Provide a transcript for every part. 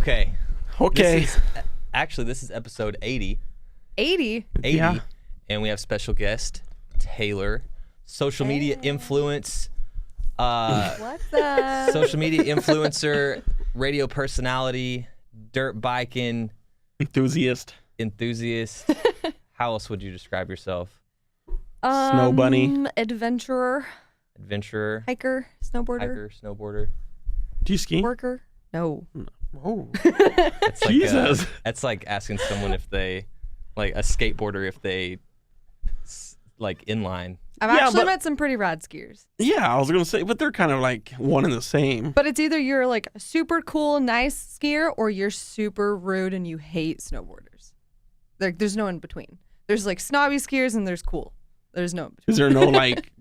Okay. Okay. This is episode 80. 80? 80. Yeah. And we have special guest, Taylor. Social media influence. What's up? Social media influencer, radio personality, dirt biking. Enthusiast. How else would you describe yourself? Snow bunny. Adventurer. Adventurer. Hiker. Snowboarder. Do you ski? Worker. No. Oh. It's like Jesus. That's like asking someone if they, like a skateboarder, if they, like inline. I've Yeah, actually but- met some pretty rad skiers. Yeah, I was going to say, but they're kind of like one and the same. But it's either you're like a super cool, nice skier, or you're super rude and you hate snowboarders. There's no in between. There's like snobby skiers and there's cool. There's no in between. Is there no like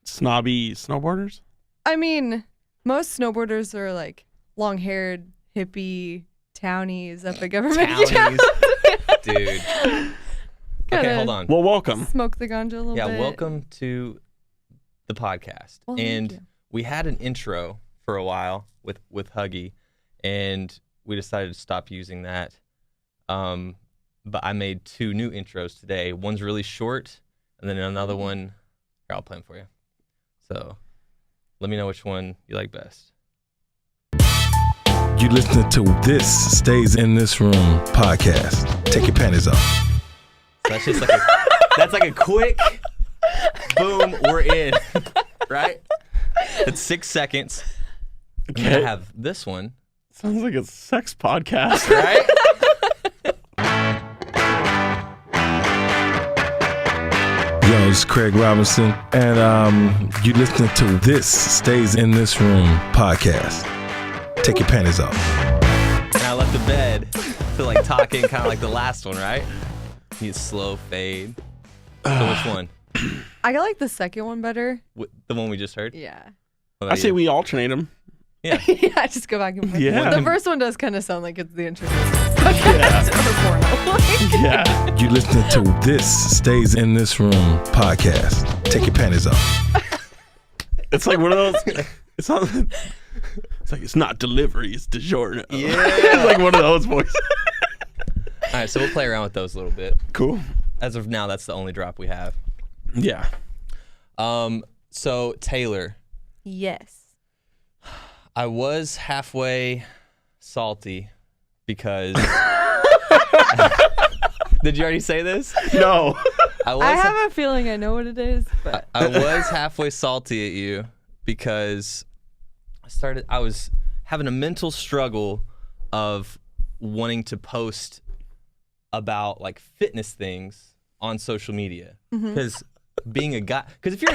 snobby snowboarders? I mean, most snowboarders are like long-haired, hippie, townies up at government Townies. jobs. Dude. Okay, hold on. Well, welcome. Smoke the ganja a little bit. Yeah, welcome to the podcast. Well, thank and you. we had an intro for a while with Huggy, and we decided to stop using that. But I made 2 new intros today. One's really short, and then another one. Here, I'll play them for you. So let me know which one you like best. You listening to This Stays in This Room podcast. Take your panties off. So that's just like a quick boom, we're in. Right? It's 6 seconds. Okay. And I have this one. Sounds like a sex podcast. Right? Yo, it's Craig Robinson, and you listening to This Stays in This Room podcast. Take your panties off. And I left the bed to like talking kind of like the last one, right? You slow fade. So which one? I like the second one better. The one we just heard? Yeah. What I about say you? we alternate them. Yeah. Yeah, just go back and forth. Yeah. The first one does kind of sound like it's the intro to this podcast or porno. Yeah. You listening to This Stays in This Room podcast. Take your panties off. It's like one of those. It's not. It's like it's not delivery. It's DiGiorno. Yeah. It's like one of those voices. All right, so we'll play around with those a little bit. Cool. As of now, that's the only drop we have. Yeah. So Taylor, Yes. I was halfway salty because. Did you already say this? No. I have a feeling I know what it is, but I was halfway salty at you because I was having a mental struggle of wanting to post about like fitness things on social media. Because being a guy, because if you're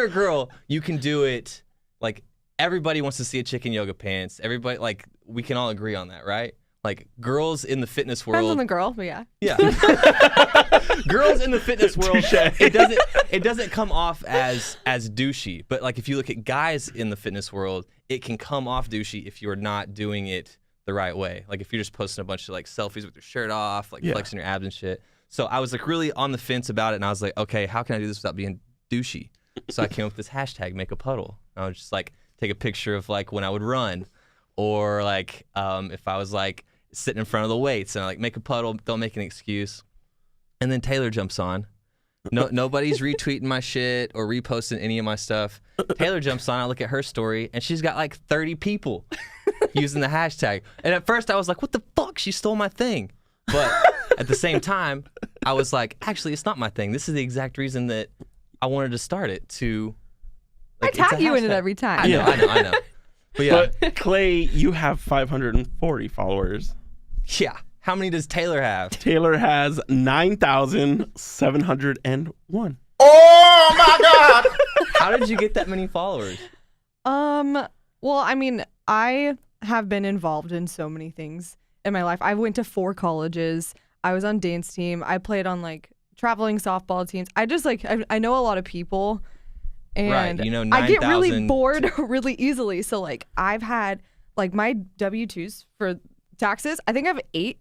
a girl, you can do it. Like everybody wants to see a chick in yoga pants. Everybody, like, we can all agree on that, right? Like girls in the fitness world. depends on the girl, but yeah. Yeah. Girls in the fitness world, it doesn't come off as douchey. But like if you look at guys in the fitness world, it can come off douchey if you're not doing it the right way. Like if you're just posting a bunch of like selfies with your shirt off, like flexing your abs and shit. So I was like really on the fence about it, and I was like, okay, how can I do this without being douchey? So I came up with this hashtag, make a puddle. I would just like take a picture of like when I would run, or like if I was like sitting in front of the weights, and I like make a puddle, don't make an excuse. And then Taylor jumps on. Nobody's retweeting my shit or reposting any of my stuff. Taylor jumps on, I look at her story, and she's got like 30 people using the hashtag. And at first I was like, what the fuck? She stole my thing. But at the same time, I was like, actually, it's not my thing. This is the exact reason that I wanted to start it to. Like, I tag you in it every time. I know. But yeah. But Clay, you have 540 followers. Yeah. How many does Taylor have? Taylor has 9,701. Oh my God! How did you get that many followers? Well, I mean, I have been involved in so many things in my life. I went to 4 colleges. I was on dance team. I played on like traveling softball teams. I just like I know a lot of people, and Right, you know, I get really 9,000 bored really easily. So like I've had like my W-2s for taxes. I think I have 8.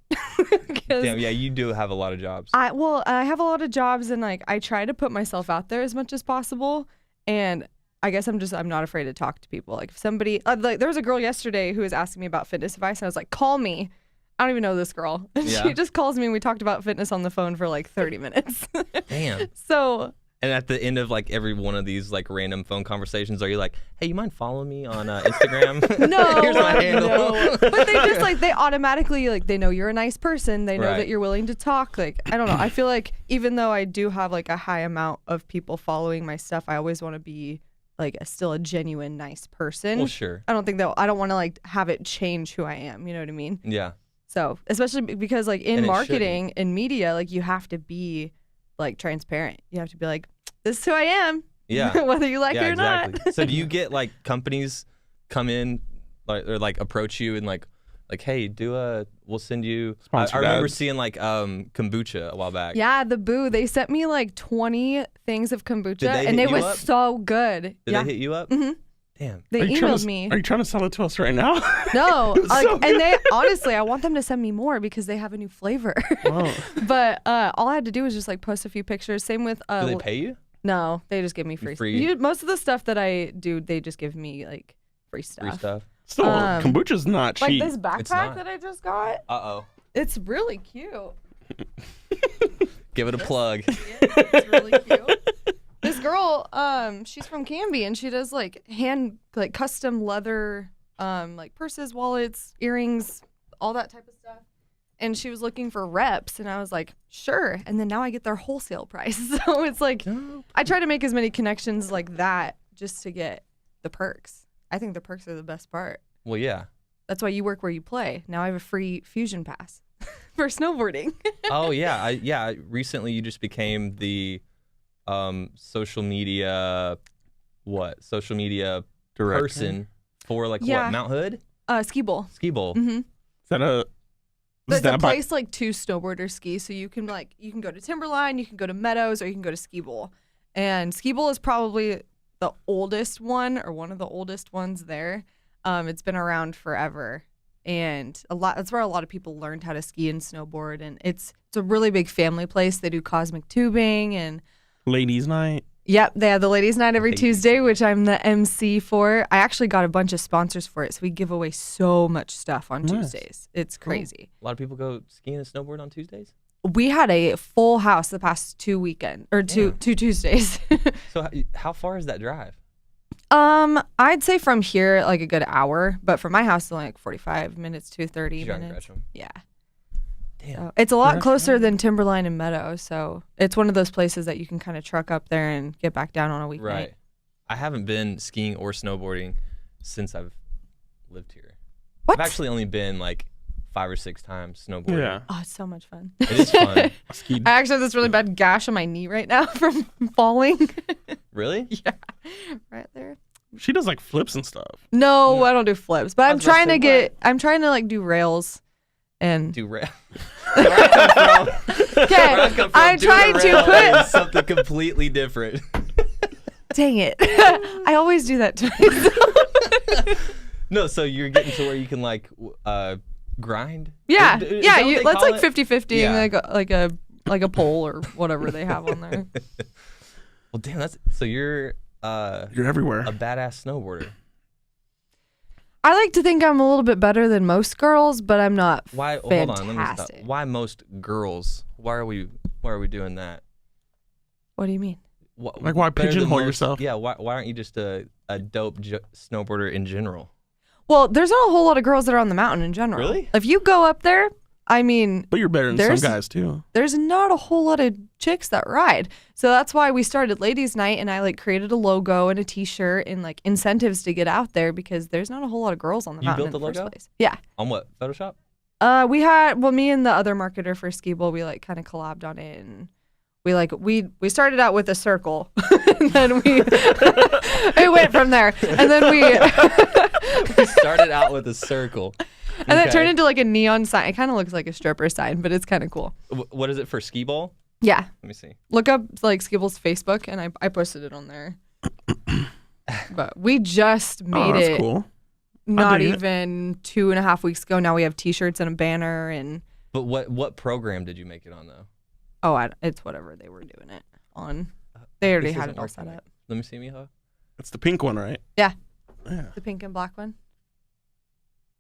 Damn, yeah, you do have a lot of jobs. I have a lot of jobs, and like I try to put myself out there as much as possible, and I guess I'm not afraid to talk to people. Like if somebody, like there was a girl yesterday who was asking me about fitness advice, and I was like, call me. I don't even know this girl. And Yeah. she just calls me and we talked about fitness on the phone for like 30 minutes. Damn. So And at the end of like every one of these like random phone conversations, are you like, hey, you mind following me on Instagram? no, Here's my handle. no. But they just like, they automatically like, they know you're a nice person. They know Right. that you're willing to talk. Like, I don't know. I feel like even though I do have like a high amount of people following my stuff, I always want to be like still a genuine nice person. Well, sure. I don't think that I don't want to like have it change who I am. You know what I mean? Yeah. So especially because like in And it marketing and media, like you have to be like transparent. You have to be like, this is who I am. Yeah. Whether you like Yeah, it or exactly. not. So do you get like companies come in like or like approach you and like hey, we'll send you. I Sponsored remember ads. seeing like kombucha a while back. Yeah, the Boo. They sent me like 20 things of kombucha, Did they and hit it you was up? so good. Did Yeah, they hit you up? Mhm. Damn. they Are you trying emailed to- me. Are you trying to sell it to us right now? No, It's like, so and they honestly, I want them to send me more because they have a new flavor. Wow. But all I had to do was just like post a few pictures. Same with Do they pay you? no, they just give me free. Free? Most of the stuff that I do, they just give me like free stuff. Free stuff. Still, Um, kombucha's not Like cheap. this backpack not. that I just got. Uh-oh. It's really cute. Give it a plug. It's really cute. This girl, she's from Canby and she does like custom leather, like purses, wallets, earrings, all that type of stuff. And she was looking for reps, and I was like, sure. And then now I get their wholesale price. So it's like, I try to make as many connections like that just to get the perks. I think the perks are the best part. Well, yeah. That's why you work where you play. Now I have a free fusion pass for snowboarding. Oh, yeah. Recently, you just became the social media Director. person for like Yeah. what, Mount Hood? Ski bowl. Ski Bowl. Mm-hmm. Is that a? But Is it's a that by, place like to snowboarders ski, so you can go to Timberline, you can go to Meadows, or you can go to Ski Bowl. And Ski Bowl is probably the oldest one, or one of the oldest ones there. It's been around forever, and that's where a lot of people learned how to ski and snowboard. And it's a really big family place. They do cosmic tubing and ladies' night? yep, they have the ladies' night every Ladies' Tuesday, which I'm the MC for. I actually got a bunch of sponsors for it, so we give away so much stuff on Nice. Tuesdays. It's crazy. A lot of people go skiing and snowboard on Tuesdays. We had a full house the past 2 weekends or two Tuesdays. So how far is that drive? I'd say from here like a good hour, but from my house it's only like 45 minutes to 30 You're in minutes. Gresham. Yeah. Damn. So it's a lot Gresham. closer than Timberline and Meadow, so it's one of those places that you can kind of truck up there and get back down on a weeknight. Right. I haven't been skiing or snowboarding since I've lived here. What? I've actually only been like 5 or 6 times snowboarding. Yeah. Oh, it's so much fun. It is fun. I skied. I actually have this really bad gash on my knee right now from falling. Really? Yeah, right there. She does like flips and stuff. No, I don't do flips, but I I'm was gonna trying say, to I'm trying to like do rails and Do rail. okay, I'm trying to put something completely different. dang it. I always do that to myself. No, so you're getting to where you can like grind? Yeah, Is yeah. that what they Let's call like it? 50-50, Yeah. like a pole or whatever they have on there. Well, damn, so you're You're everywhere. a badass snowboarder. I like to think I'm a little bit better than most girls, but I'm not. Why? Hold on, let me stop. Fantastic. Why most girls? Why are we doing that? What do you mean? Like, why better than pigeonhole most- yourself? Yeah, why aren't you just a dope snowboarder in general? Well, there's not a whole lot of girls that are on the mountain in general. Really? If you go up there, I mean, But you're better than There's- some guys too. there's not a whole lot of chicks that ride. So that's why we started Ladies Night, and I like created a logo and a T-shirt and like incentives to get out there because there's not a whole lot of girls on the You mountain built in the the first logo? place. Yeah. On what? Photoshop? We had me and the other marketer for Ski Bowl, we like kind of collabed on it, and we started out with a circle, and then it went from there, and then We started out with a circle. and then it Okay. turned into like a neon sign. It kind of looks like a stripper sign, but it's kind of cool. What is it for Ski Bowl? Yeah, Let me see. look up like Ski Bowl's Facebook, and I posted it on there. But we just made Oh, that's it cool. not dig it. even 2.5 weeks ago. Now we have T-shirts and a banner, and But what program did you make it on though? it's whatever they were doing it on. They already This had isn't it all working set right. up. Let me see, Miho. It's the pink one, right? Yeah. Yeah. The pink and black one.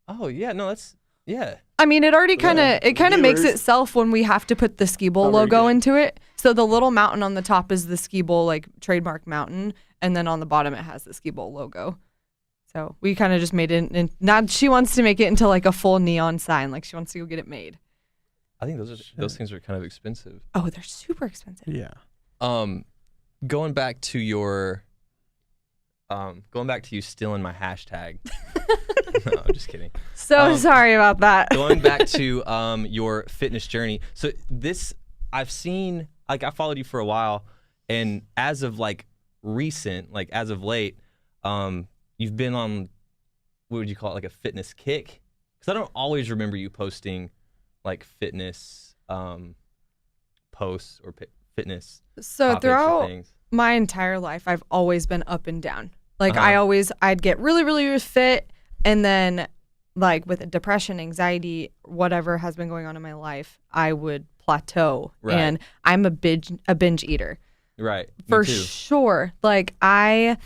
Oh yeah, no, that's yeah. I mean, it already kind of makes Gamers. itself when we have to put the ski bowl Not very logo good. into it. So the little mountain on the top is the ski bowl, like trademark mountain, and then on the bottom it has the ski bowl logo. So we kind of just made it, and now she wants to make it into like a full neon sign. Like she wants to go get it made. I think those things are kind of expensive. Oh, they're super expensive. Yeah. Going back to your, going back to you stealing my hashtag. No, I'm just kidding. So sorry about that. Going back to your fitness journey. So this, I've seen, like I followed you for a while, and as of like recent, like as of late, you've been on, what would you call it, like a fitness kick? Because I don't always remember you posting like fitness posts or fitness So topics or throughout things. my entire life, I've always been up and down. Like Uh-huh. I'd get really, really fit, and then like with depression, anxiety, whatever has been going on in my life, I would plateau. Right. And I'm a binge eater Right. Me for too. sure. Like I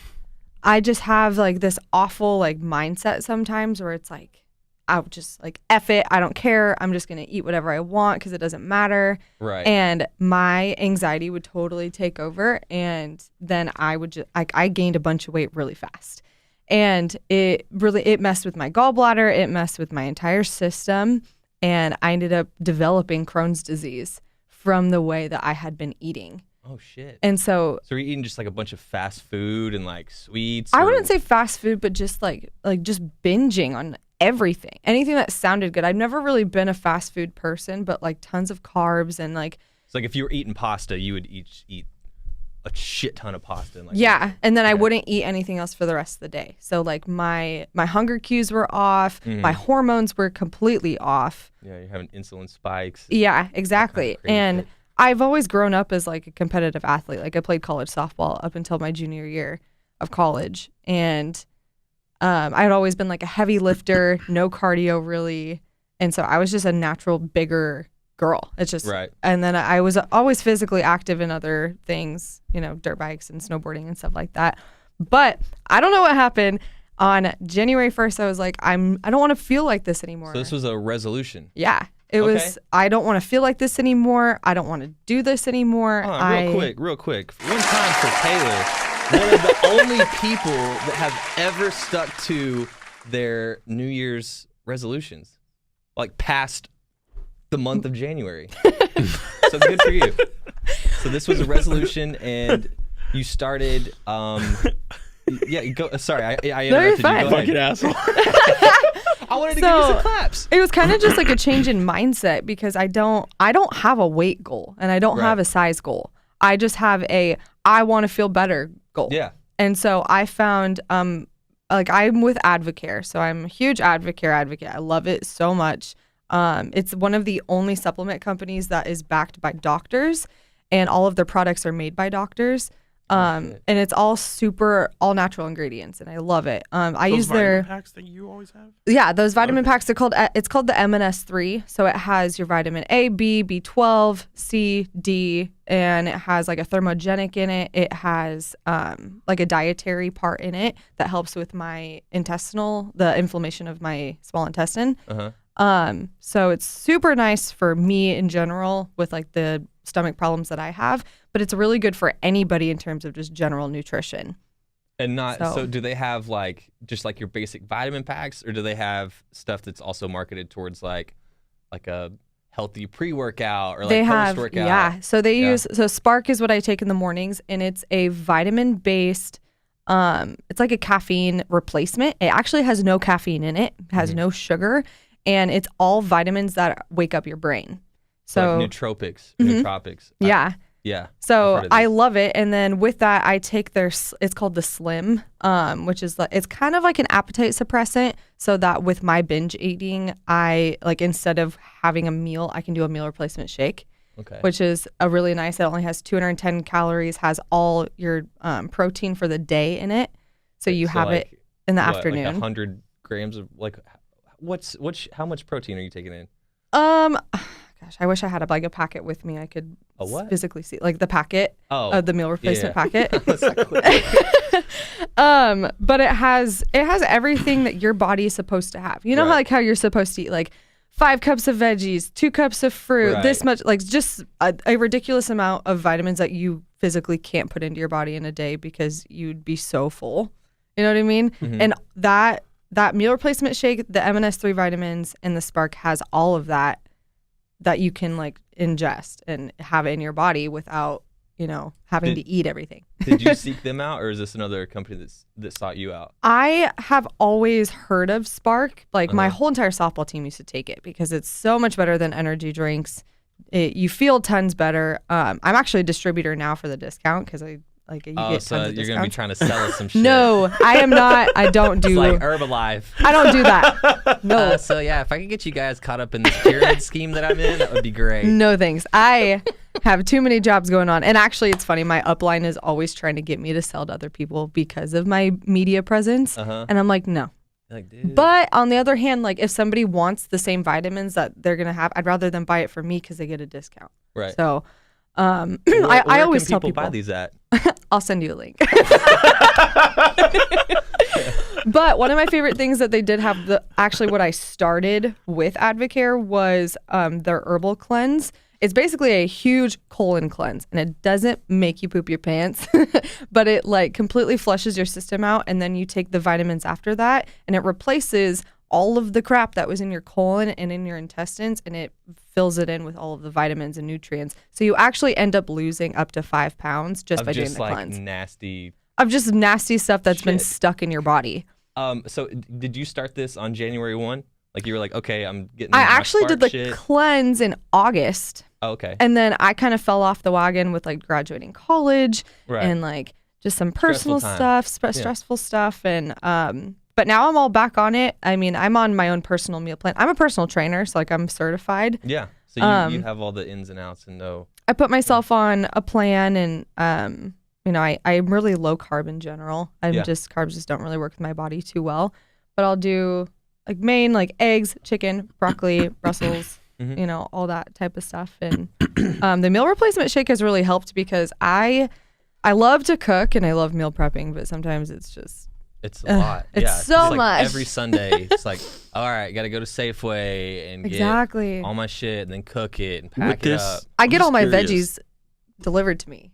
just have like this awful like mindset sometimes where it's like I'll just like F it, I don't care. I'm just gonna eat whatever I want because it doesn't matter. Right. And my anxiety would totally take over, and then I would just I gained a bunch of weight really fast, and it messed with my gallbladder, it messed with my entire system, and I ended up developing Crohn's disease from the way that I had been eating. Oh shit. And so So you're eating just like a bunch of fast food and like sweets? I or- wouldn't say fast food, but just like just binging on everything, anything that sounded good. I've never really been a fast food person, but like tons of carbs and like It's like if you were eating pasta, you would eat a shit ton of pasta. And like, yeah, and then I Yeah. wouldn't eat anything else for the rest of the day. So like my hunger cues were off, Mhm. my hormones were completely off. Yeah, you're having insulin spikes. Yeah, exactly. crazy And shit. I've always grown up as like a competitive athlete. Like I played college softball up until my junior year of college, and I'd always been like a heavy lifter, no cardio really, and so I was just a natural bigger girl. It's just Right. And then I was always physically active in other things, dirt bikes and snowboarding and stuff like that. But I don't know what happened. On January 1st, I was like, I don't want to feel like this anymore. So this was a resolution. Yeah. It Okay. was, I don't want to feel like this anymore. I don't want to do this anymore. Hold on, real quick. One time for Taylor, one of the only people that have ever stuck to their New Year's resolutions, like past the month of January. So good for you. So this was a resolution, and you started. Yeah, go. Sorry, I No, you're interrupted you. fine. Go Fucking ahead. asshole. I wanted to give you some claps. It was kind of just like a change in mindset because I don't have a weight goal and I don't have Right. a size goal. I just have I want to feel better goal. Yeah. And so I found like I'm with Advocare. So I'm a huge Advocare advocate. I love it so much. It's one of the only supplement companies that is backed by doctors, and all of their products are made by doctors. shit. And it's all natural ingredients, and I love it. I Those use their vitamin packs that you always have? yeah, those vitamin Okay. packs are called it's called the M&S3. So it has your vitamin A, B, B12, C, D, and it has like a thermogenic in it. It has like a dietary part in it that helps with the inflammation of my small intestine. Uh-huh. So it's super nice for me in general with like the stomach problems that I have, but it's really good for anybody in terms of just general nutrition. And not so, So- do they have like just like your basic vitamin packs, or do they have stuff that's also marketed towards like a healthy pre-workout or like They have post-workout? yeah. So they Yeah. use Spark is what I take in the mornings, and it's a vitamin based. It's like a caffeine replacement. It actually has no caffeine in it. It has no sugar, and it's all vitamins that wake up your brain. So So like nootropics, nootropics. yeah. Yeah. I've So heard of I these. love it, and then with that, I take it's called the Slim, which is it's kind of like an appetite suppressant. So that with my binge eating, I like instead of having a meal, I can do a meal replacement shake, Okay. which is a really nice. It only has 210 calories, has all your protein for the day in it, so you have it like, in the what, afternoon. Like 100 grams of like, how much protein are you taking in? Gosh, I wish I had a packet with me. I could A what? physically see like the packet Oh, of the meal replacement yeah. packet. That's not clear. But it has everything that your body is supposed to have. You know how you're supposed to eat like 5 cups of veggies, 2 cups of fruit, this much, like just a ridiculous amount of vitamins that you physically can't put into your body in a day because you'd be so full. You know what I mean? And that meal replacement shake, the MNS3 vitamins and the Spark has all of that you can like ingest and have it in your body without, having to eat everything. Did you seek them out, or is this another company that sought you out? I have always heard of Spark. Like my whole entire softball team used to take it because it's so much better than energy drinks. You feel tons better. I'm actually a distributor now for the discount because you get tons of you're gonna be discounts. trying to sell us some shit. No, I am not. I don't do. It's like Herbalife. I don't do that. No. So yeah, if I could get you guys caught up in this pyramid scheme that I'm in, that would be great. No thanks. I have too many jobs going on. And actually, it's funny. My upline is always trying to get me to sell to other people because of my media presence. And I'm like, no. Like, dude. But on the other hand, like if somebody wants the same vitamins that they're going to have, I'd rather them buy it from me because they get a discount. Right. So Where I always can tell people people. buy these at? I'll send you a link. But one of my favorite things that they did have, actually what I started with Advocare was their Herbal Cleanse. It's basically a huge colon cleanse, and it doesn't make you poop your pants, but it like completely flushes your system out, and then you take the vitamins after that, and it replaces all of the crap that was in your colon and in your intestines, and it fills it in with all of the vitamins and nutrients. So you actually end up losing up to 5 pounds just by doing the cleanse. Nasty. Of just nasty stuff that's been Shit. stuck in your body. So did you start this on January 1? Like you were like, okay, I'm getting. I my actually did the Spark shit. cleanse in August. Oh, okay. And then I kind of fell off the wagon with like graduating college Right. and like just some personal Stressful time. stressful stuff. And but now I'm all back on it. I mean, I'm on my own personal meal plan. I'm a personal trainer, so like I'm certified. Yeah. So you have all the ins and outs and know. I put myself on a plan, and I'm really low carb in general. Carbs just don't really work with my body too well. But I'll do like like eggs, chicken, broccoli, Brussels, all that type of stuff. And the meal replacement shake has really helped because I love to cook and I love meal prepping, but sometimes it's a lot. It's so like much. Every Sunday, it's like, all right, got to go to Safeway and Exactly. get all my shit and then cook it and pack it up. I get all my curious. veggies delivered to me.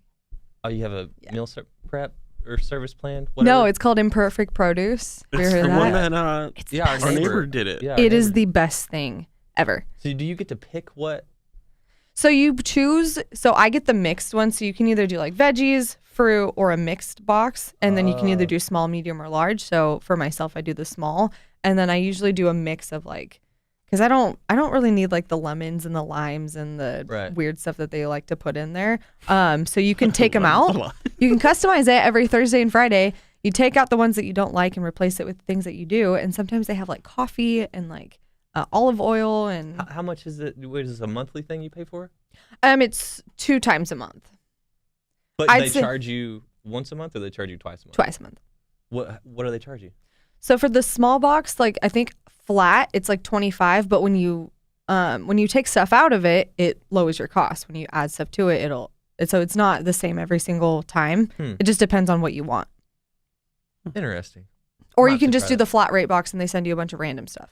Oh, you have a meal prep or service plan? No, Whatever? it's called Imperfect Produce. Have you It's heard the of one that? that It's Yeah, the our best. neighbor did it. Yeah, It is the best thing ever. So do you get to pick what? So you choose. So I get the mixed one. So you can either do like veggies, fruit, or a mixed box, and then you can either do small, medium, or large. So for myself, I do the small, and then I usually do a mix of like, because I don't really need like the lemons and the limes and the weird stuff that they like to put in there. So you can take them out. You can customize it every Thursday and Friday. You take out the ones that you don't like and replace it with things that you do. And sometimes they have like coffee and like olive oil and. How much is it? What is this, a monthly thing you pay for? It's 2 times a month. But I'd they say- charge you once a month, or they charge you twice a month? Twice a month. What do they charge you? So for the small box, like I think flat, it's like 25. But when you take stuff out of it, it lowers your cost. When you add stuff to it, so it's not the same every single time. It just depends on what you want. Interesting. Or I'll you can have to just try do that. the flat rate box and they send you a bunch of random stuff.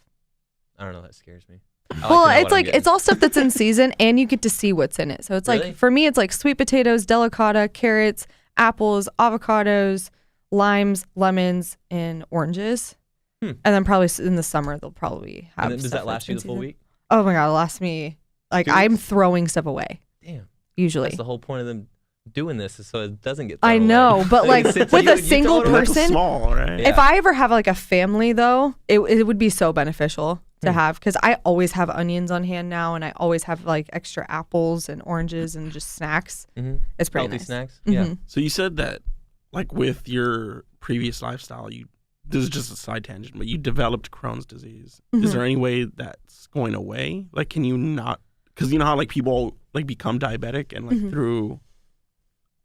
I don't know. That scares me. Well, it's like it's all stuff that's in season, and you get to see what's in it. So it's Really? like for me, it's like sweet potatoes, delicata, carrots, apples, avocados, limes, lemons, and oranges. And then probably in the summer they'll probably have. And then does stuff that that's last you in the full season. week? Oh my god, it lasts me like 2 I'm weeks? throwing stuff away Damn. usually. That's the whole point of them doing this, is so it doesn't get thrown I away. know, but like They sit with to you a and you single throw it away? person, small, right? Yeah. if I ever have like a family though, it would be so beneficial to have, because I always have onions on hand now, and I always have like extra apples and oranges and just snacks. It's pretty Healthy nice. snacks. Mhm. Yeah. So you said that, like with your previous lifestyle, this is just a side tangent, but you developed Crohn's disease. Is there any way that's going away? Like, can you not? Because you know how like people like become diabetic and like through,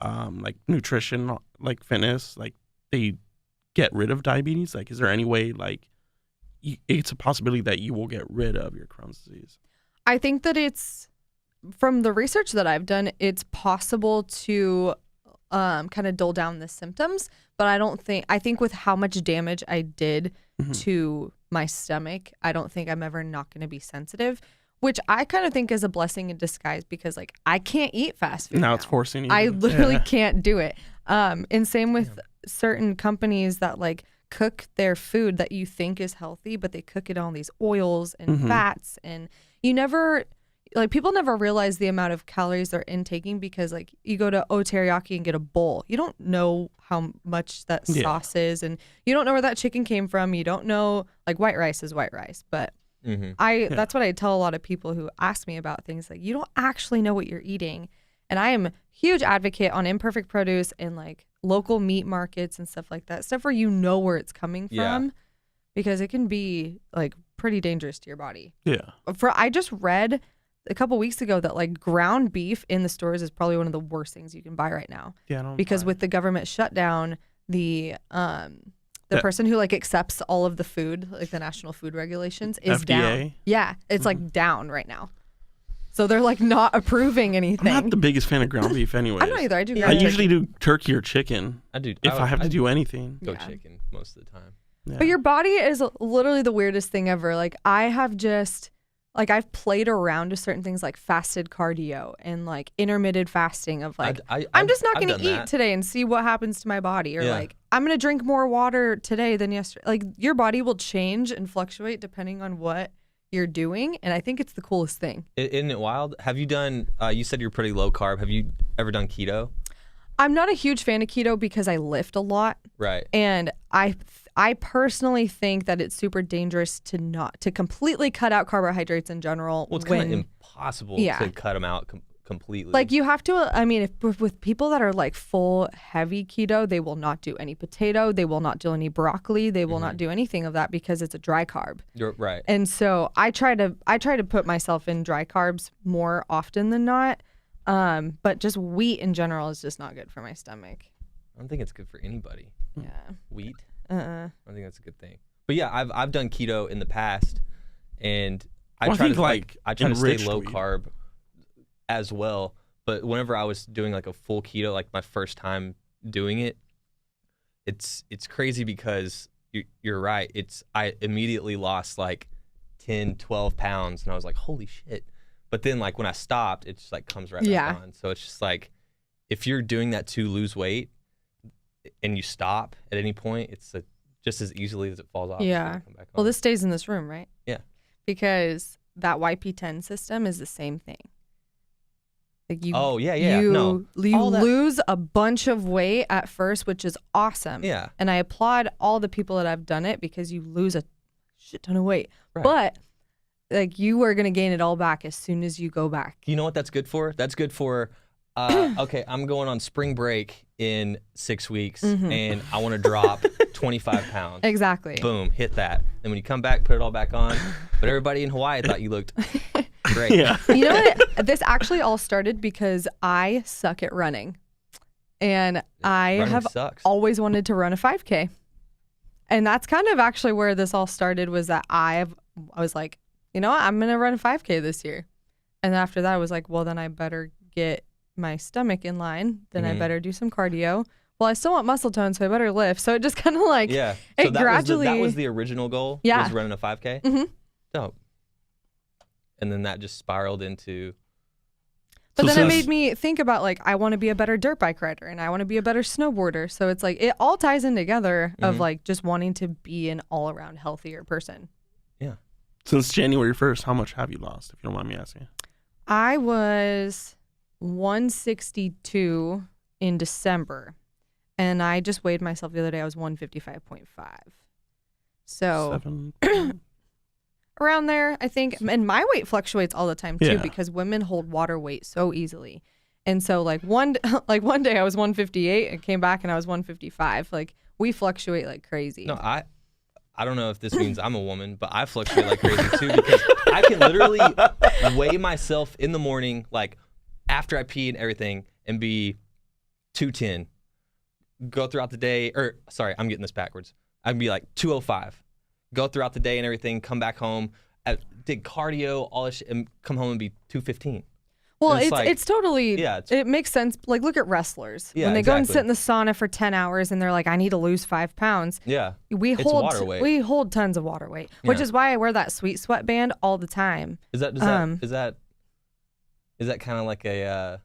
like nutrition, like fitness, like they get rid of diabetes. Like, is there any way like it's a possibility that you will get rid of your Crohn's disease? I think that it's, from the research that I've done, it's possible to kind of dull down the symptoms. But I think with how much damage I did to my stomach, I don't think I'm ever not going to be sensitive, which I kind of think is a blessing in disguise because like I can't eat fast food. Now it's forcing you. I literally can't do it. And same with certain companies that like cook their food that you think is healthy, but they cook it on these oils and fats, and people never realize the amount of calories they're intaking because like you go to teriyaki and get a bowl. You don't know how much that sauce is, and you don't know where that chicken came from. You don't know, like white rice is white rice, but that's what I tell a lot of people who ask me about things, like you don't actually know what you're eating. And I am a huge advocate on imperfect produce and like local meat markets and stuff like that, stuff where you know where it's coming from, because it can be like pretty dangerous to your body. Yeah. I just read a couple weeks ago that like ground beef in the stores is probably one of the worst things you can buy right now. Yeah. Because with the government shutdown, the person who like accepts all of the food, like the national food regulations, is FDA? down. Yeah, it's like down right now. So they're like not approving anything. I'm not the biggest fan of ground beef anyway. I'm not either. I usually do turkey or chicken. I do. If I have to do anything. Go chicken most of the time. Yeah. But your body is literally the weirdest thing ever. Like I've played around with certain things like fasted cardio and like intermittent fasting of like, I'm just not going to eat today and see what happens to my body. Or like, I'm going to drink more water today than yesterday. Like your body will change and fluctuate depending on what you're doing. And I think it's the coolest thing. Isn't it wild? Have you done, you said you're pretty low carb. Have you ever done keto? I'm not a huge fan of keto because I lift a lot. Right. And I personally think that it's super dangerous to completely cut out carbohydrates in general. Well, it's kind of impossible to cut them out completely. Like you have to, I mean, if with people that are like full heavy keto, they will not do any potato. They will not do any broccoli. They will not do anything of that because it's a dry carb. You're right. And so I try to put myself in dry carbs more often than not. But just wheat in general is just not good for my stomach. I don't think it's good for anybody. Yeah. Wheat? I think that's a good thing. But yeah, I've done keto in the past, and I try to stay low carb as well. But whenever I was doing like a full keto, like my first time doing it, it's crazy because you're right. I immediately lost like 10, 12 pounds, and I was like, holy shit. But then like when I stopped, it just like comes right back on. So it's just like, if you're doing that to lose weight and you stop at any point, it's just as easily as it falls off. Yeah. Come back on. Well, this stays in this room, right? Yeah. Because that YP10 system is the same thing. Like you, you lose a bunch of weight at first, which is awesome. Yeah. And I applaud all the people that have done it because you lose a shit ton of weight. Right. But like you are going to gain it all back as soon as you go back. You know what that's good for? That's good for, okay, I'm going on spring break in 6 weeks and I want to drop 25 pounds. Exactly. Boom, hit that. Then when you come back, put it all back on. But everybody in Hawaii thought you looked great. Yeah. You know what? This actually all started because I suck at running. And I have always wanted to run a 5K. And that's kind of actually where this all started, was that I was like, you know what, I'm going to run a 5K this year. And after that, I was like, well, then I better get my stomach in line. Then I better do some cardio. Well, I still want muscle tone, so I better lift. So it just kind of like, so it gradually. That was the original goal? Yeah. Was running a 5K? Mm-hmm. Dope. And then that just spiraled into. But then it made me think about like, I want to be a better dirt bike rider and I want to be a better snowboarder. So it's like, it all ties in together of like just wanting to be an all around healthier person. Yeah. Since January 1st, how much have you lost, if you don't mind me asking? I was 162 in December, and I just weighed myself the other day. I was 155.5. So around there, I think. And my weight fluctuates all the time too, because women hold water weight so easily. And so like one day I was 158 and came back and I was 155. Like we fluctuate like crazy. No, I don't know if this means I'm a woman, but I fluctuate like crazy too, because I can literally weigh myself in the morning, like after I pee and everything, and be 210. Go throughout the day, or sorry, I'm getting this backwards. I'd be like 205. Go throughout the day and everything, come back home, did cardio, all this shit, and come home and be 215. Well, And it's totally, yeah, it makes sense. Like, look at wrestlers. Yeah, when they go and exactly. sit in the sauna for 10 hours and they're like, I need to lose 5 pounds. Yeah. We It's water weight. we hold tons of water weight, which Yeah. is why I wear that sweet sweat band all the time. Is that kind of like a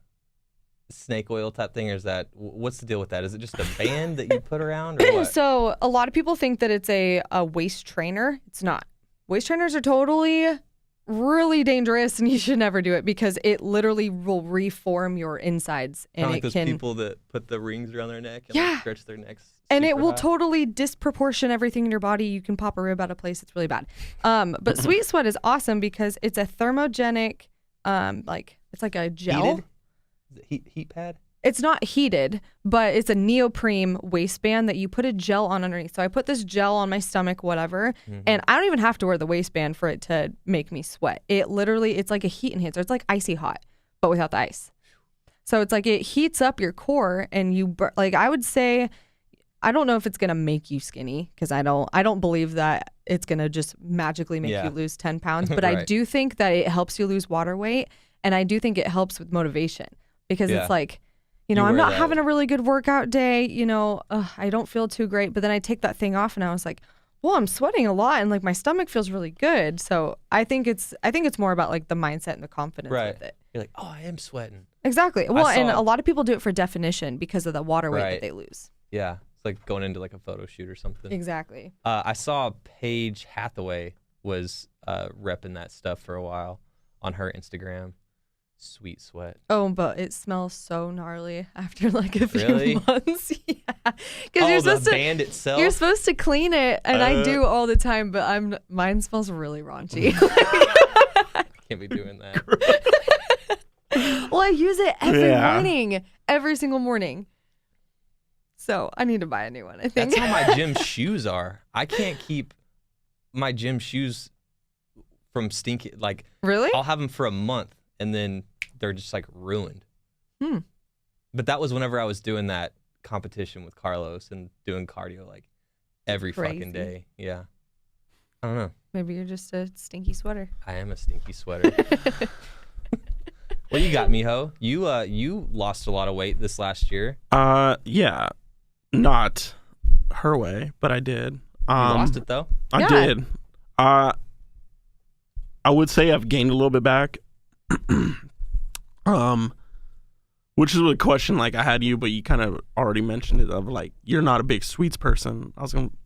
snake oil type thing, or is that what's the deal with that? Is it just a band that you put around, or what? So a lot of people think that it's a waist trainer. It's not. Waist trainers are totally really dangerous, and you should never do it because it literally will reform your insides, and Kinda like it those can. people that put the rings around their neck and Yeah. stretch their necks. And it super will high. totally disproportion everything in your body. You can pop a rib out of place. It's really bad. But Sweet Sweat is awesome because it's a thermogenic, it's like a gel. Heated? Is it heat pad? It's not heated, but it's a neoprene waistband that you put a gel on underneath. So I put this gel on my stomach, whatever, and I don't even have to wear the waistband for it to make me sweat. It's like a heat enhancer. It's like icy hot, but without the ice. So it's like it heats up your core, and I would say, I don't know if it's gonna make you skinny because I don't believe that it's gonna just magically make Yeah. you lose 10 pounds. But I Right. do think that it helps you lose water weight, and I do think it helps with motivation because Yeah. it's like, You I'm wear not that- having a really good workout day. I don't feel too great. But then I take that thing off, and I was like, well, I'm sweating a lot, and like my stomach feels really good. So I think it's more about like the mindset and the confidence Right. with it. You're like, oh, I am sweating. Exactly. Well, and saw- a lot of people do it for definition because of the water weight Right. that they lose. Yeah, it's like going into like a photo shoot or something. Exactly. I saw Paige Hathaway was repping that stuff for a while on her Instagram. Sweet Sweat. Oh, but it smells so gnarly after like a few Really? months. Yeah, because Oh, you're the supposed to band itself. you're supposed to clean it, and I do all the time. But mine smells really raunchy. Can't be doing that. Well, I use it every Yeah. morning, every single morning. So I need to buy a new one. I think. That's how my gym shoes are. I can't keep my gym shoes from stinking. Like Really? I'll have them for a month and then they're just like ruined. Hmm. But that was whenever I was doing that competition with Carlos and doing cardio like every Crazy. fucking day. Yeah. I don't know. Maybe you're just a stinky sweater. I am a stinky sweater. What you got, Miho? You lost a lot of weight this last year. Yeah, not her way, but I did. You lost it though. I Yeah. did. I would say I've gained a little bit back. Which is a question like I had you, but you kind of already mentioned it of like you're not a big sweets person.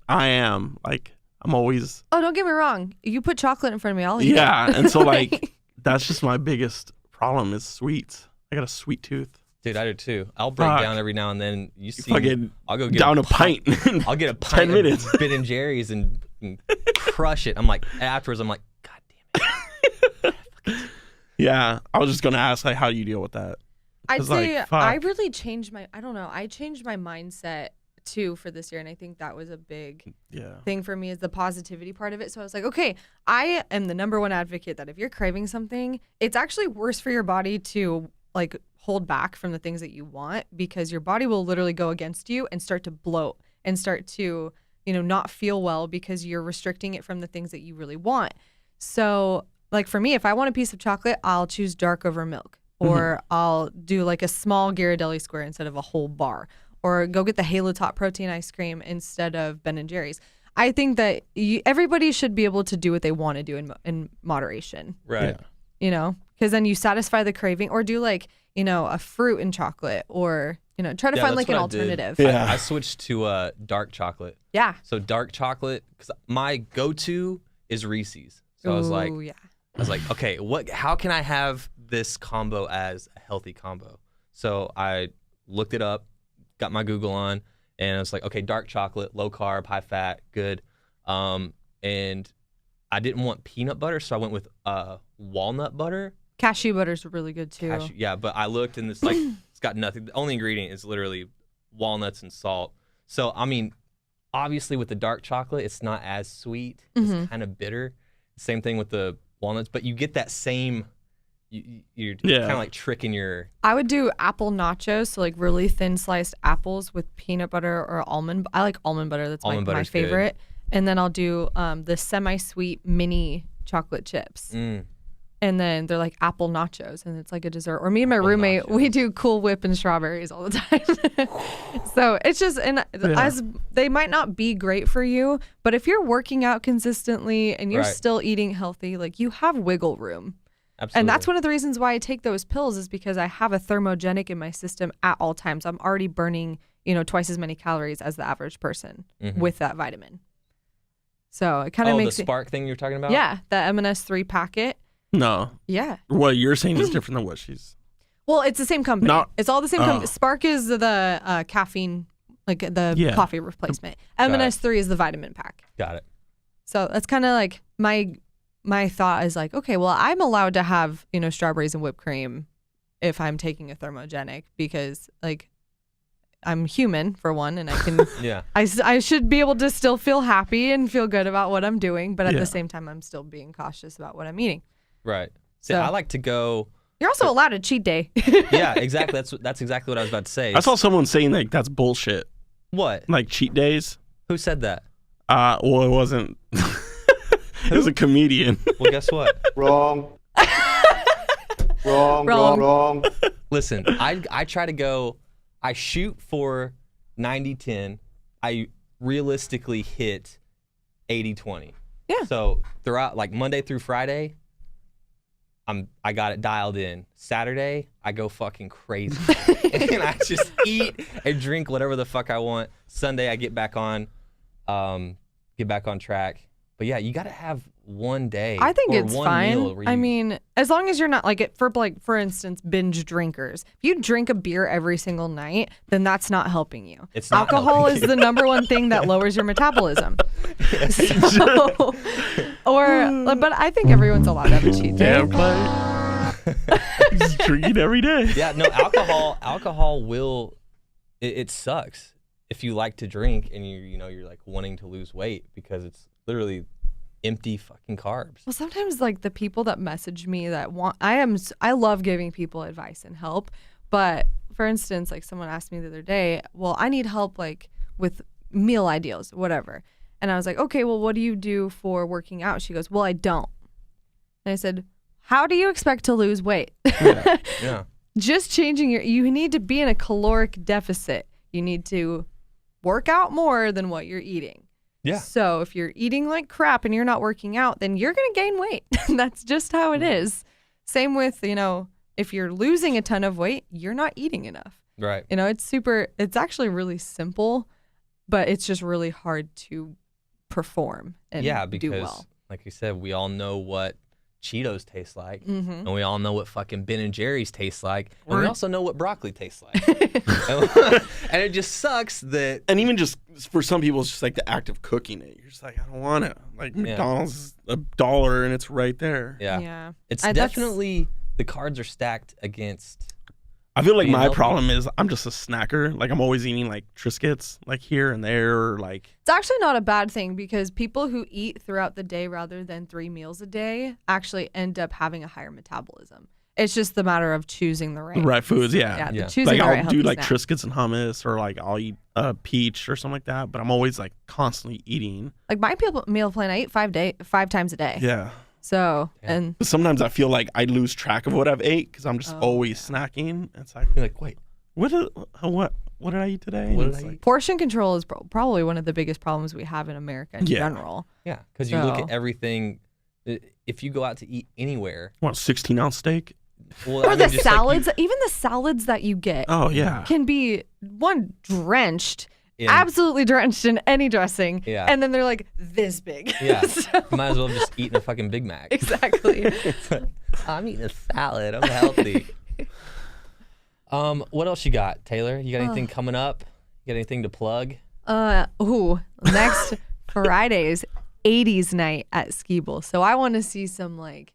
I am. Like I'm always Oh, don't get me wrong. You put chocolate in front of me, I'll eat it. yeah, and so like that's just my biggest problem is sweets. I got a sweet tooth. Dude, I do too. I'll break Fuck. down every now and then. You see, Fucking I'll go get down a pint. I'll get a pint 10 minutes. of Ben and Jerry's and crush it. I'm like, afterwards, I'm like, God damn it. Yeah, I was just gonna ask like how do you deal with that? I'd 'Cause, like, say fuck. I really changed I changed my mindset too for this year, and I think that was a big Yeah. thing for me is the positivity part of it. So I was like, okay, I am the number one advocate that if you're craving something, it's actually worse for your body to like hold back from the things that you want because your body will literally go against you and start to bloat and start to, not feel well because you're restricting it from the things that you really want. So like for me, if I want a piece of chocolate, I'll choose dark over milk. Or I'll do like a small Ghirardelli square instead of a whole bar. Or go get the Halo Top protein ice cream instead of Ben and Jerry's. I think that everybody should be able to do what they want to do in moderation, Right. because then you satisfy the craving. Or do like, a fruit and chocolate, or try to find that's like an what I did. alternative. Yeah. I switched to dark chocolate. Yeah. So dark chocolate, because my go-to is Reese's. So I was like, Ooh, yeah. okay, how can I have this combo as a healthy combo? So I looked it up, got my Google on, and I was like, okay, dark chocolate, low carb, high fat, good. And I didn't want peanut butter, so I went with walnut butter. Cashew butter's really good too. Yeah, but I looked and it's like it's got nothing. The only ingredient is literally walnuts and salt. So I mean, obviously with the dark chocolate, it's not as sweet. It's kind of bitter. Same thing with the walnuts, but you get that same. You're kind of like tricking your. I would do apple nachos, so like really thin sliced apples with peanut butter or almond. I like almond butter. That's Almond my butter's good. favorite. And then I'll do the semi-sweet mini chocolate chips. And then they're like apple nachos, and it's like a dessert. Or me and my Apple roommate, nachos. we do Cool Whip and strawberries all the time. So it's just, and as they might not be great for you, but if you're working out consistently and you're Right. still eating healthy, like you have wiggle room. Absolutely. And that's one of the reasons why I take those pills is because I have a thermogenic in my system at all times. I'm already burning, twice as many calories as the average person with that vitamin. So it kind of the makes Spark thing you're talking about? yeah, the M&S3 packet. No. Yeah. What you're saying is different than what she's. Well, it's the same company. Not- It's all the same company. Oh. Spark is the caffeine, like the coffee replacement. M&S3 is the vitamin pack. Got it. So that's kind of like my thought is like, okay, well, I'm allowed to have, strawberries and whipped cream if I'm taking a thermogenic because like I'm human for one, and I can, Yeah. I should be able to still feel happy and feel good about what I'm doing. But at Yeah. the same time, I'm still being cautious about what I'm eating. Right. See, So- I like to go. You're also allowed a cheat day. Yeah, exactly. That's exactly what I was about to say. I saw someone saying like that's bullshit. What? Like cheat days. Who said that? Well, it wasn't. It was a comedian. Well, guess what? Wrong. Wrong. Wrong. Wrong. Listen, I try to go. I shoot for 90-10. I realistically hit 80-20. Yeah. So throughout, like Monday through Friday, I got it dialed in. Saturday, I go fucking crazy, and I just eat and drink whatever the fuck I want. Sunday, I get back on track. But yeah, you got to have one day. I think or it's one fine. meal where I you- mean, as long as you're not for instance, binge drinkers. If you drink a beer every single night, then that's not helping you. It's not Alcohol helping is you. the number one thing that lowers your metabolism. So, but I think everyone's allowed to have a cheat day. Damn, Clay. Just drinking every day. Yeah, no, alcohol will, it sucks if you like to drink and you're like wanting to lose weight because it's literally empty fucking carbs. Well, sometimes like the people that message me that I love giving people advice and help, but for instance, like someone asked me the other day, well, I need help like with meal ideals, whatever. And I was like, okay, well, what do you do for working out? She goes, well, I don't. And I said, how do you expect to lose weight? Yeah. Just changing you need to be in a caloric deficit. You need to work out more than what you're eating. Yeah. So if you're eating like crap and you're not working out, then you're going to gain weight. That's just how it is. Same with, if you're losing a ton of weight, you're not eating enough. Right. It's actually really simple, but it's just really hard to perform and Yeah, do because well. like you said, we all know what Cheetos taste like, Mm-hmm. and we all know what fucking Ben and Jerry's taste like, and we Right. also know what broccoli tastes like. And it just sucks that And even just for some people, it's just like the act of cooking it. You're just like, I don't want it. Like McDonald's is $1 and it's right there. yeah. It's That's- definitely the cards are stacked against. I feel like Being my healthy. problem is I'm just a snacker. Like I'm always eating like Triscuits, like here and there, or like It's actually not a bad thing because people who eat throughout the day rather than 3 meals a day actually end up having a higher metabolism. It's just the matter of choosing the right foods. Yeah, Yeah. choosing Like the right I'll do healthy like snack. Triscuits and hummus, or like I'll eat a peach or something like that. But I'm always like constantly eating. Like my meal plan, I eat 5 times a day. Yeah. So and But sometimes I feel like I lose track of what I've ate because I'm just always snacking. It's like, You're like, wait, what did I eat today? What And did it's I like, eat? portion control is probably one of the biggest problems we have in America in Yeah. general. yeah, because you look So- at everything. If you go out to eat anywhere, What, 16-ounce steak? well, Or I mean, the just like salads, even the salads that you get Oh yeah. can be drenched, in- absolutely drenched in any dressing. Yeah. And then they're like this big. Yeah, So- you might as well have just eating a fucking Big Mac. exactly. I'm eating a salad. I'm healthy. What else you got, Taylor? You got anything coming up? You got anything to plug? Next Friday's 80s night at Ski Bowl. So I want to see some like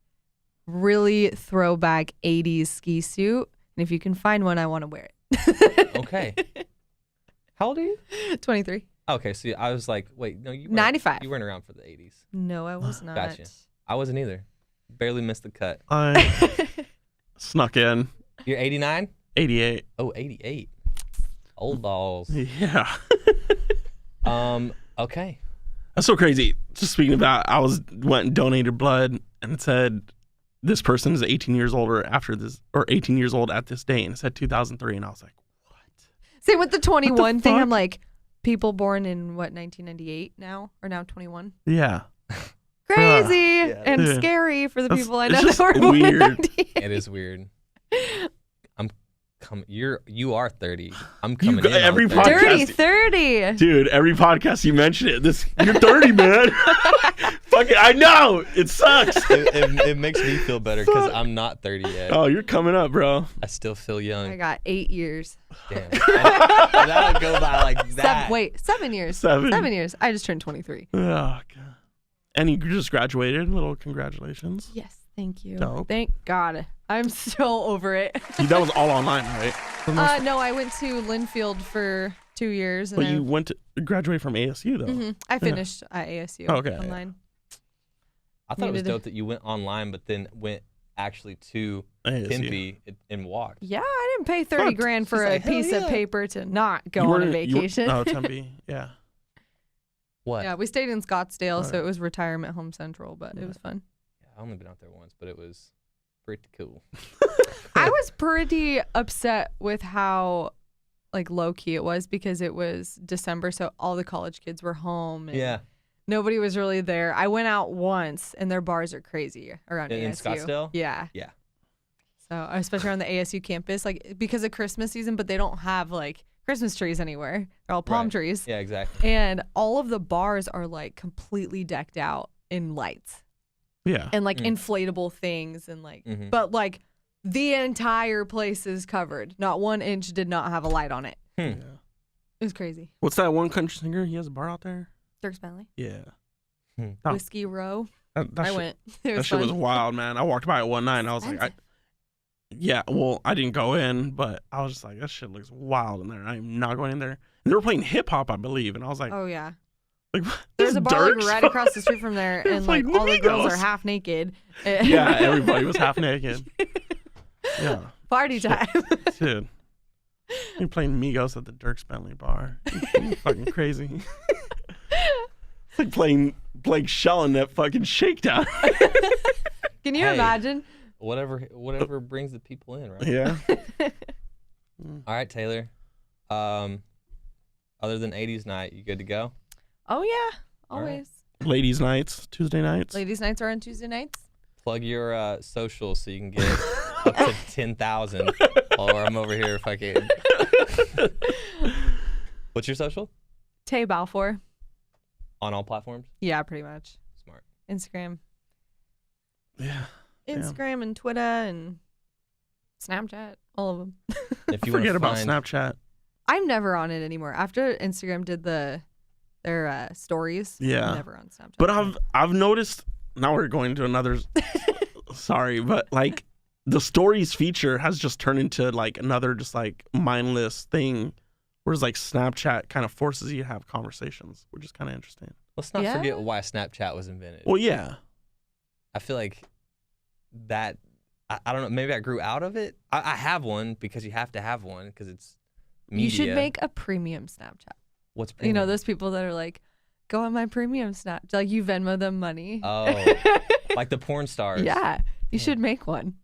really throwback 80s ski suit. And if you can find one, I want to wear it. Okay. How old are you? 23. Okay, so I was like, wait, no, you weren't, 95. You weren't around for the 80s. No, I was not. Gotcha. I wasn't either. Barely missed the cut. I snuck in. You're 89? 88. Oh, 88. Old balls. Yeah. Okay. That's so crazy. Just speaking about, went and donated blood, and it said this person is 18 years older after this, or 18 years old at this day, and it said 2003, and I was like, what? Same with the 21 thing. fuck? I'm like, people born in 1998 now, or now 21. Yeah. Crazy Yeah. and Yeah. scary for the That's- people I it's know just that were born in weird. 98. It is weird. You are 30. I'm coming in every on 30. podcast- Dirty 30. Dude, every podcast you mention it, you're 30, man. Fuck it, I know. It sucks. It makes me feel better because I'm not 30 yet. Oh, you're coming up, bro. I still feel I young. got 8 years. Damn. That'll go by like that. 7 years. 7. 7 years. I just turned 23. Oh, God. And you just graduated. Little congratulations. Yes, thank you. Dope. Thank God. I'm so over it. That was all online, right? No, I went to Linfield for 2 years. And But you went to graduate from ASU, though. I finished at ASU Okay. online. I thought it was Needed to- dope that you went online, but then went actually to ASU. Tempe and walked. Yeah, I didn't pay 30 Fuck. grand for She's a like, hell piece of yeah. paper to not go You on a weren't- you were- vacation. Oh, Tempe. Yeah. What? Yeah, we stayed in Scottsdale, so Alright. it was retirement home central, but it was fun. Yeah, I've only been out there once, but it was pretty cool. I was pretty upset with how like low key it was because it was December, so all the college kids were home. And Yeah. nobody was really there. I went out once, and their bars are crazy around In ASU. Scottsdale? Yeah. Yeah. So especially around the ASU campus, like because of Christmas season, but they don't have like Christmas trees anywhere. They're all palm Right. trees. Yeah, exactly. And all of the bars are like completely decked out in lights Yeah. and like inflatable things and like, Mhm. but like the entire place is covered. Not 1 inch did not have a light on it. Yeah. It was crazy. What's that one country singer? He has a bar out there? Dirk Bentley, Yeah. Hmm. Oh. Whiskey Row. That I shit, went. It was that shit was fun. wild, man. I walked by it one night and I was like, yeah, well, I didn't go in, but I was just like, that shit looks wild in there. I am not going in there. And they were playing hip hop, I believe. And I was like, Oh yeah. like There's this a bar like Dirk's- right across the street from there, It's and like like all the girls Migos. are half naked. Yeah, everybody was half naked. Yeah, Party time. dude. You're playing Migos at the Dirk Bentley bar. You fucking crazy. It's like playing Blake Shell in that fucking shakedown. Can you Hey. imagine? Whatever brings the people in, right? Yeah. All right, Taylor. Other than 80s night, you good to go? Oh yeah, All right. always. Ladies' nights, Tuesday nights. Ladies' nights are on Tuesday nights. Plug your socials so you can get up to 10,000 while I'm over here fucking. What's your social? Tay Balfour. On all platforms? Yeah, pretty much. Smart. Instagram, Yeah. Yeah. Instagram, and Twitter, and Snapchat. All of them. If you wanna Forget about find- Snapchat. I'm never on it anymore. After Instagram did their stories. Yeah. I'm never on Snapchat. But I've noticed, now we're going to another, sorry, but like the stories feature has just turned into like another just like mindless thing. Whereas like Snapchat kind of forces you to have conversations, which is kind of interesting. Let's not Yeah. forget why Snapchat was invented. Well, yeah. I feel like that, I don't know, maybe I grew out of it. I have one because you have to have one because it's media. you should make a premium Snapchat. What's You know, premium? those people that are like, go on my premium Snap. Like you Venmo them money. Oh, like the porn stars. Yeah. You should make one.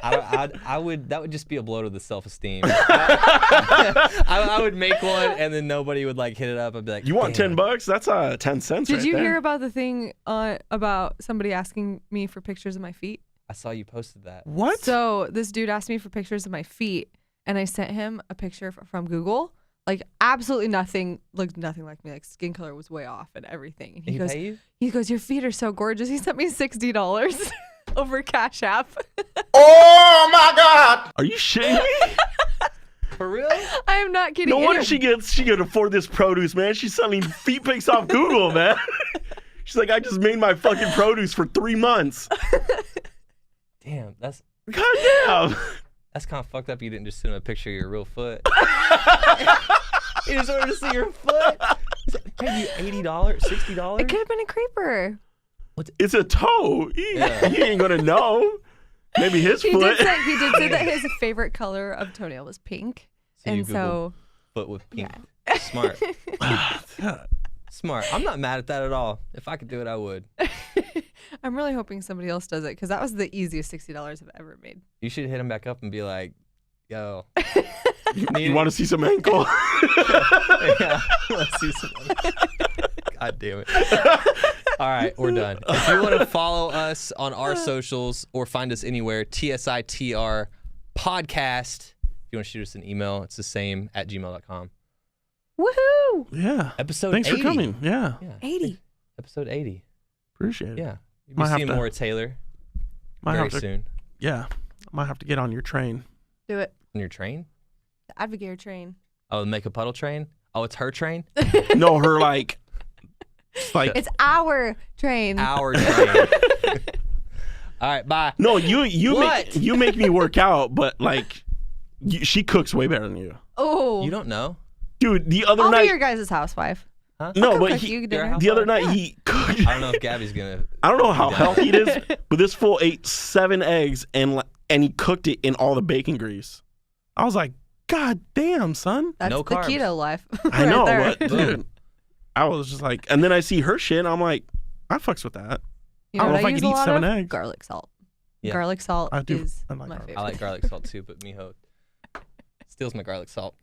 I would. That would just be a blow to the self-esteem. I would make one, and then nobody would like hit it up. I'd be like, You want "Damn." $10? That's 10 cents. Did right you there. hear about the thing about somebody asking me for pictures of my feet? I saw you posted that. What? So this dude asked me for pictures of my feet, and I sent him a picture from Google. Like absolutely nothing, looked nothing like me. Like skin color was way off and everything. And Did he pay you? he goes, your feet are so gorgeous. He sent me $60 over Cash App. Are you shitting me? For real? I am not kidding. No And wonder it- she can afford this produce, man. She's selling feet pics off Google, man. She's like, I just made my fucking produce for 3 months. Damn, that's God damn. kind of fucked up. You didn't just send him a picture of your real foot. You just wanted to see your foot. Pay you $80, $60. It could have been a creeper. It's a toe. He ain't gonna know. Maybe his He foot. did say that his favorite color of toenail was pink. So you And so, Googled foot with pink. yeah. Smart. Smart. I'm not mad at that at all. If I could do it, I would. I'm really hoping somebody else does it because that was the easiest $60 I've ever made. You should hit him back up and be like, yo. You want to see some ankle? Yeah, let's see some. God damn it. All right, we're done. If you want to follow us on our socials or find us anywhere, TSITR podcast. If you want to shoot us an email, it's the same at gmail.com. Woohoo! Yeah. Episode Thanks 80. for coming. Yeah. 80. Episode 80. Appreciate it. Yeah. You'll Might be have seeing to- more of Taylor Might very have to, soon. Yeah. I might have to get on your train. Do it. On your train? The Advocator train. Oh, the Make a Puddle train? Oh, it's her train? No, her like It's our train. Our train. All right, bye. no, you What? make me work out, but like she cooks way better than you. Oh. You don't know? Dude, the other I'll night be your guys' housewife. no, I'll but cook you dinner. house- the other night he cooked. I don't know if Gabby's going to. I don't know how Yeah. healthy it is, but this fool ate 7 eggs and he cooked it in all the bacon grease. I was like, God damn, son. That's No the carbs. keto life. I right know, there. but dude, I was just like, and then I see her shit, and I'm like, I fucks with that. You I don't know know what if I use could a eat lot 7 of? eggs. Garlic salt. Yeah. Garlic salt I do. is I like my garlic. favorite. I like garlic salt too, but mijo steals my garlic salt.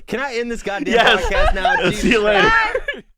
Can I end this goddamn Yes. podcast now? See you later.